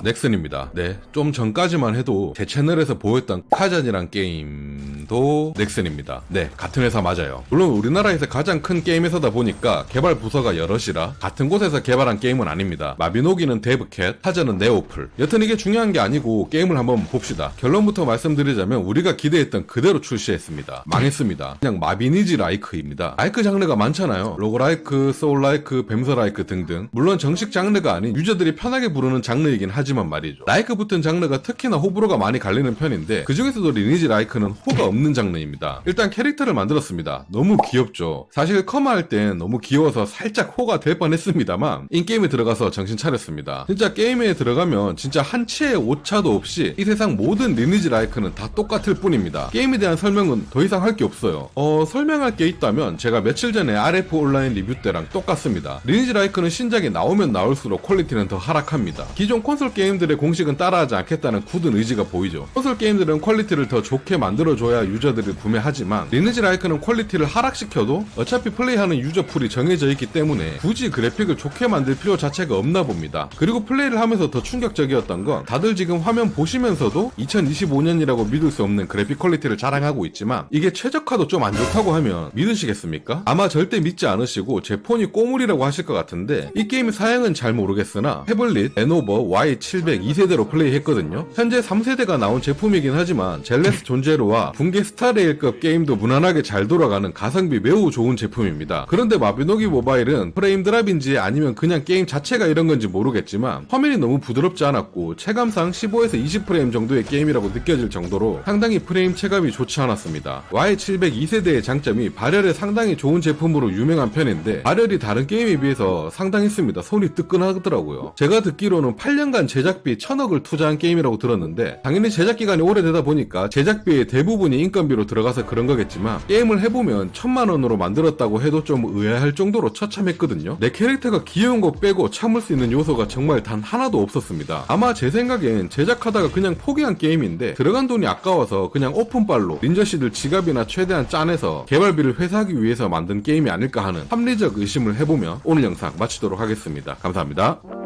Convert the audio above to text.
넥슨입니다. 네, 좀 전까지만 해도 제 채널에서 보였던 카잔이란 게임도 넥슨입니다. 네, 같은 회사 맞아요. 물론 우리나라에서 가장 큰 게임 회사다 보니까 개발 부서가 여럿이라 같은 곳에서 개발한 게임은 아닙니다. 마비노기는 데브캣, 카잔은 네오플. 여튼 이게 중요한 게 아니고 게임을 한번 봅시다. 결론부터 말씀드리자면 우리가 기대했던 그대로 출시했습니다. 망했습니다. 그냥 마비니지 라이크입니다. 라이크 장르가 많잖아요. 로그라이크, 소울라이크, 뱀서라이크 등등. 물론 정식 장르가 아닌 유저들이 편하게 부르는 장르이긴 하지만 말이죠. 라이크 붙은 장르가 특히나 호불호가 많이 갈리는 편인데 그 중에서도 리니지 라이크는 호가 없는 장르입니다. 일단 캐릭터를 만들었습니다. 너무 귀엽죠. 사실 커마 할 땐 너무 귀여워서 살짝 호가 될 뻔했습니다만 인게임에 들어가서 정신 차렸습니다. 진짜 게임에 들어가면 진짜 한 치의 오차도 없이 이 세상 모든 리니지 라이크는 다 똑같을 뿐입니다. 게임에 대한 설명은 더 이상 할 게 없어요. 설명할 게 있다면 제가 며칠 전에 RF 온라인 리뷰 때랑 똑같습니다. 리니지 라이크는 신작이 나오면 나올수록 퀄리티는 더 하락합니다. 기존 콘솔 게임들의 공식은 따라하지 않겠다는 굳은 의지가 보이죠. 콘솔 게임들은 퀄리티를 더 좋게 만들어줘야 유저들이 구매하지만 리니지 라이크는 퀄리티를 하락시켜도 어차피 플레이하는 유저풀이 정해져 있기 때문에 굳이 그래픽을 좋게 만들 필요 자체가 없나 봅니다. 그리고 플레이를 하면서 더 충격적이었던 건 다들 지금 화면 보시면서도 2025년이라고 믿을 수 없는 그래픽 퀄리티를 자랑하고 있지만 이게 최적화도 좀 안 좋다고 하면 믿으시겠습니까? 아마 절대 믿지 않으시고 제 폰이 꼬물이라고 하실 것 같은데 이 게임의 사양은 잘 모르겠으나 태블릿, 레노버 Y700 2세대로 플레이했거든요. 현재 3세대가 나온 제품이긴 하지만 젤레스 존제로와 붕괴 스타레일급 게임도 무난하게 잘 돌아가는 가성비 매우 좋은 제품입니다. 그런데 마비노기 모바일은 프레임 드랍인지 아니면 그냥 게임 자체가 이런 건지 모르겠지만 화면이 너무 부드럽지 않았고 체감상 15에서 20프레임 정도의 게임이라고 느껴질 정도로 상당히 프레임 체감이 좋지 않았습니다. Y700 2세대의 장점이 발열에 상당히 좋은 제품으로 유명한 편인데 발열이 다른 게임에 비해서 상당했습니다. 손이 뜨끈하더라고요. 제가 듣기로는 8년간 제작비 1000억을 투자한 게임이라고 들었는데 당연히 제작기간이 오래되다 보니까 제작비의 대부분이 인건비로 들어가서 그런 거겠지만 게임을 해보면 1000만원으로 만들었다고 해도 좀 의아할 정도로 처참했거든요. 내 캐릭터가 귀여운 거 빼고 참을 수 있는 요소가 정말 단 하나도 없었습니다. 아마 제 생각엔 제작하다가 그냥 포기한 게임인데 들어간 돈이 아까워서 그냥 오픈발로 닌자씨들 지갑이나 최대한 짜내서 개발비를 회수하기 위해서 만든 게임이 아닐까 하는 합리적 의심을 해보며 오늘 영상 마치도록 하겠습니다. 감사합니다.